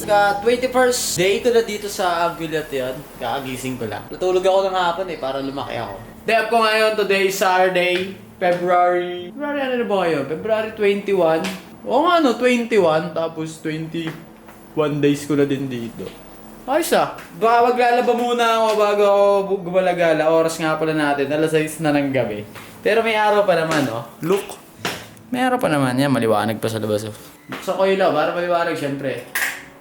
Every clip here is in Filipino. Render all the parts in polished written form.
21st day ko na dito sa Aguilat yun. Kakagising ko lang. Natulog ako ng hapon para lumaki ako. Day up ko ngayon, today is Saturday, February ano na ba ngayon? February 21. Oo nga 21, tapos 21 days ko na din dito. Ayos baka maglalaba muna ako bago ako gumalagala. Oras nga pala natin, alas 6 na ng gabi. Pero may araw pa naman, Look! May araw pa naman. Yan, maliwanag pa sa labas, Buksan ko ilaw para maliwanag, syempre.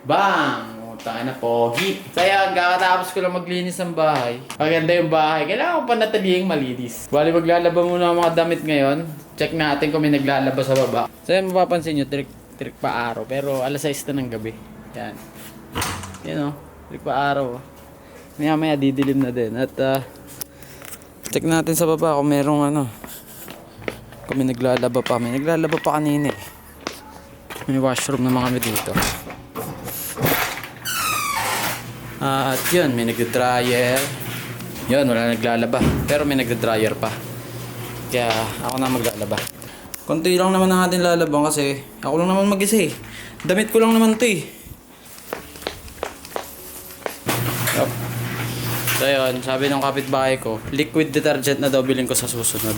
Bang! Tayo na, pogi. So yan, kakatapos ko lang maglinis ng bahay. Maganda yung bahay. Kailangan ko pa natalihing malinis. Bali, maglalaba muna ang mga damit ngayon. Check natin kung may naglalaba sa baba. So yan, mapapansin nyo, trick pa araw. Pero alas 6 na ng gabi. Yan. Yan trick pa araw. Maya didilim na din. At check natin sa baba kung merong kung may naglalaba pa. May naglalaba pa kanina May washroom naman kami dito. At yun, may nagda-dryer. Yun, wala naglalaba. Pero may nagda-dryer pa. Kaya ako na maglalaba. Konti lang naman ang ating lalabang kasi ako lang naman mag-isa Damit ko lang naman ito Yup. So yun, sabi ng kapitbahay ko, liquid detergent na daw bilhin ko sa susunod.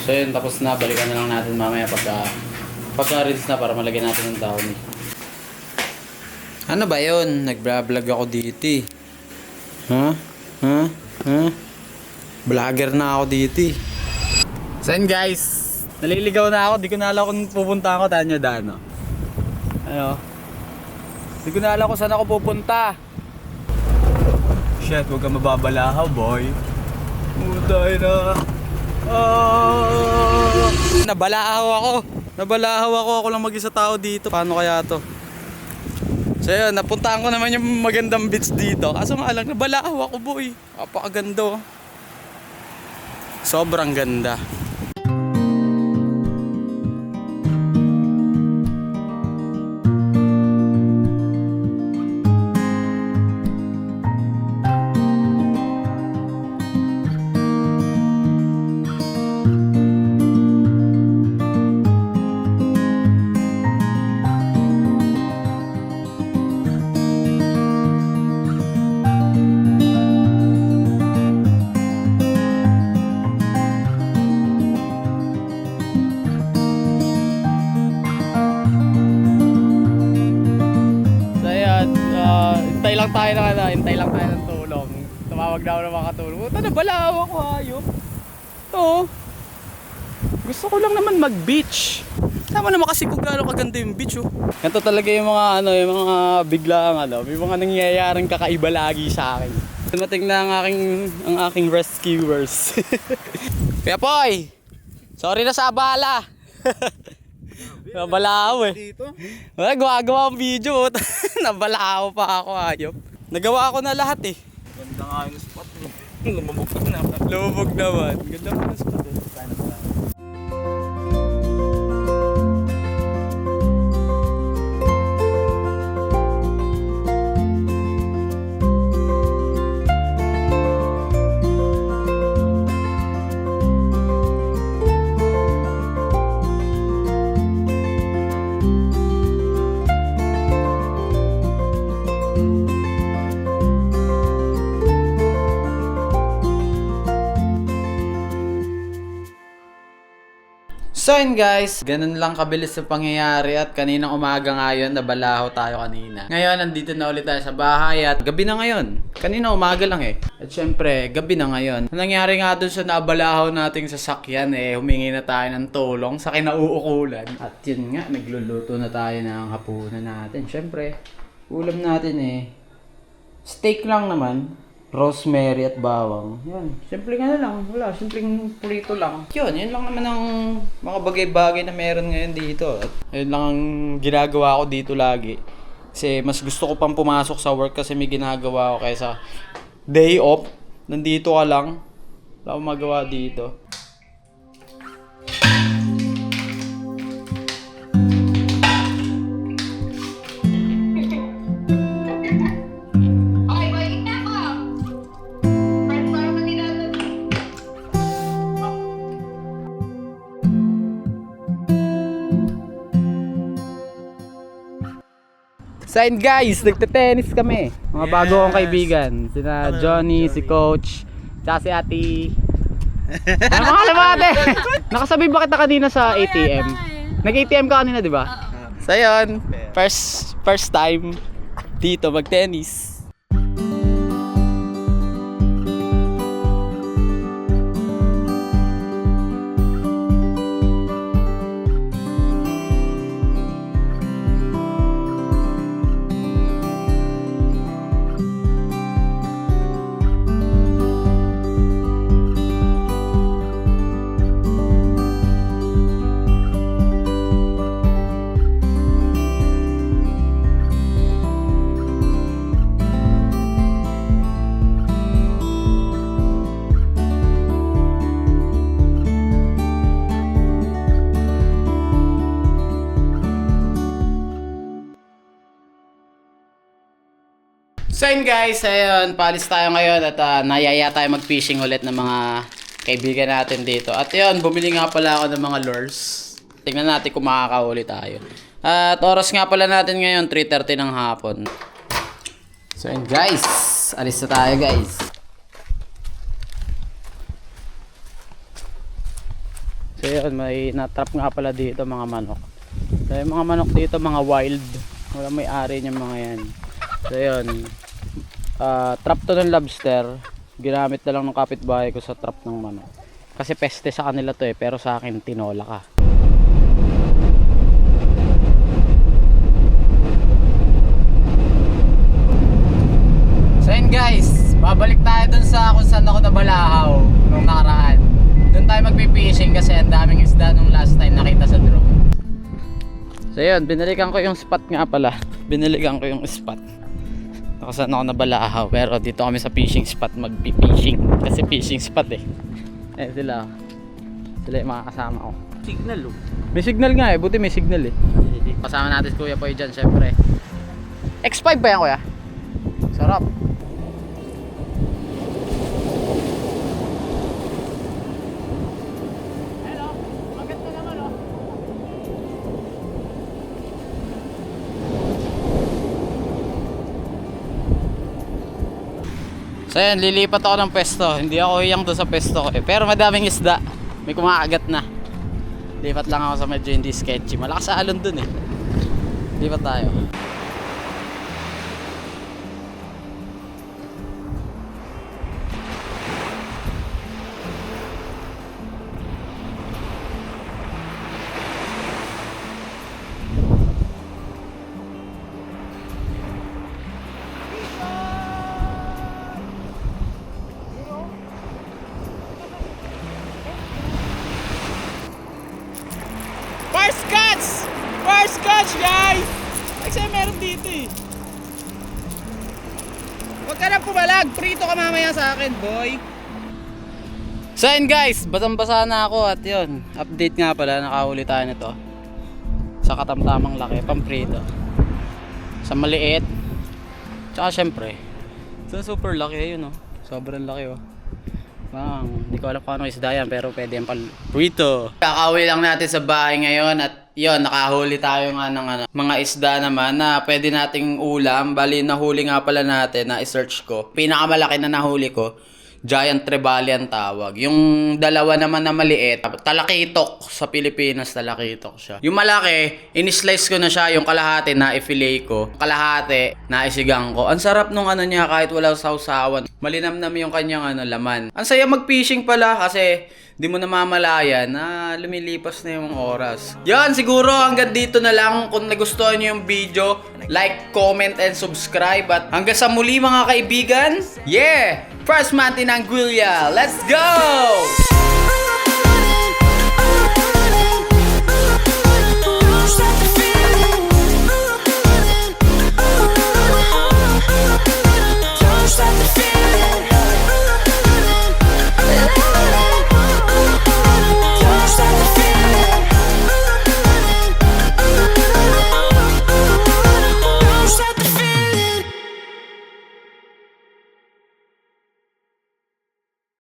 So yun, tapos na, balikan na lang natin mamaya pagka-rinse na para malagyan natin ng dahon. Ano ba yun? Nag-vlog ako dito Vlogger na ako dito So yun guys, naliligaw na ako, di ko na alam kung pupunta ako, tayo nyo daan Di ko na alam kung saan ako pupunta. Shit, huwag ka mababalahaw boy. Utay na. Nabalahaw ako lang mag-isa tao dito. Paano kaya to? So yun, napuntaan ko naman yung magandang beach dito. Kaso nga lang, nabalahaw ako boy. Napakaganda Sobrang ganda. Hintay lang tayo ng tulong. Tumawag na ako ng makatulong. Puta, nabalaw ako hayop. Gusto ko lang naman mag-beach. Tama naman kasi kung gaano kaganda yung beach Ganito talaga yung mga yung mga biglaang may mga nangyayaring kakaiba lagi sa akin. Dumating na ang aking rescuers. Kaya Poy, sorry na sa abala. Nabalaw Wala, gumagawa ang video. Nabalaw pa ako hayop. Nagawa ko na lahat Ganda nga yung spot Lumubog naman. Lumubog naman. Ganda nga yung spot So yun guys, ganun lang kabilis sa pangyayari at kaninang umaga ngayon, nabalaho tayo kanina. Ngayon, nandito na ulit tayo sa bahay at gabi na ngayon. Kanina umaga lang At syempre, gabi na ngayon. Ang nangyari nga dun sa nabalaho nating sasakyan humingi na tayo ng tulong sa kinauukulan. At yun nga, nagluluto na tayo ng hapunan natin. Syempre, ulam natin steak lang naman. Rosemary at bawang. Yan. Simple nga na lang. Wala. Simpleng prito lang. Yun lang naman ang mga bagay-bagay na meron ngayon dito. At yun lang ang ginagawa ko dito lagi. Kasi mas gusto ko pang pumasok sa work kasi may ginagawa ko kaysa day off. Nandito ka lang. Wala akong magawa dito. So yun guys, nagte-tennis kami. Mga bago kong kaibigan. Sina Johnny, si Coach, tsaka si Ate. Ano mga kalabate? Nakasabi ba kita kanina sa ATM? Nag-ATM ka kanina, di ba? So yun, first time dito mag-tennis. So yun guys, ayun, paalis tayo ngayon at nayaya tayo mag-fishing ulit ng mga kaibigan natin dito. At yun, bumili nga pala ako ng mga lures. Tingnan natin kung makakahuli tayo. At oras nga pala natin ngayon, 3:30 ng hapon. So yun guys, alis na tayo guys. So yun, may natrap nga pala dito mga manok. So yung mga manok dito, mga wild. Wala may ari yung mga yan. So yun, trap to ng lobster. Ginamit na lang ng kapitbahay ko sa trap ng manok. Kasi peste sa kanila to pero sa akin tinola ka. So yun guys, babalik tayo dun sa kung saan ako nabalahaw nung nakaraan. Dun tayo magpipishing kasi ang daming isda nung last time nakita sa drone. So yun, binalikan ko yung spot nga pala. Binalikan ko yung spot. Saan ako nabalahaw, pero dito kami sa fishing spot magpi-fishing kasi fishing spot sila yung mga kasama ko. Signal oh. May signal nga buti may signal kasama natin si Kuya Poy dyan syempre. X5 ba yan kuya? Sarap. So yan, lilipat ako ng pwesto. Hindi ako hiyang doon sa pwesto ko pero madaming isda. May kumakagat na. Lipat lang ako sa medyo hindi sketchy. Malakas sa alon doon Lipat tayo. First catch guys! Kasi meron dito Huwag ka na pumalag, prito ka mamaya sa akin boy. So yun guys, basang-basa na ako at yun, update nga pala, nakahuli tayo nito sa katamtamang laki, pamprito. Sa maliit, tsaka syempre sa super laki yun sobrang laki hindi ko alam kung anong isda yan pero pwede yan prito. Kakauwi lang natin sa bahay ngayon at yun, nakahuli tayo nga ng mga isda naman na pwede nating ulam. Bali, nahuli nga pala natin na i-search ko. Pinakamalaki na nahuli ko, giant trevally ang tawag. Yung dalawa naman na maliit, talakitok sa Pilipinas, talakitok siya. Yung malaki, in-slice ko na siya, yung kalahati na i-fillet ko. Kalahati na isigang ko. Ang sarap nung niya kahit walang sausawan. Malinamnam yung kanyang laman. Ang saya mag-fishing pala kasi di mo namamalayan na lumilipas na yung oras. Yan, siguro hanggang dito na lang. Kung nagustuhan nyo yung video, like, comment, and subscribe. At hanggang sa muli mga kaibigan, First Mantin Anguilla, let's go!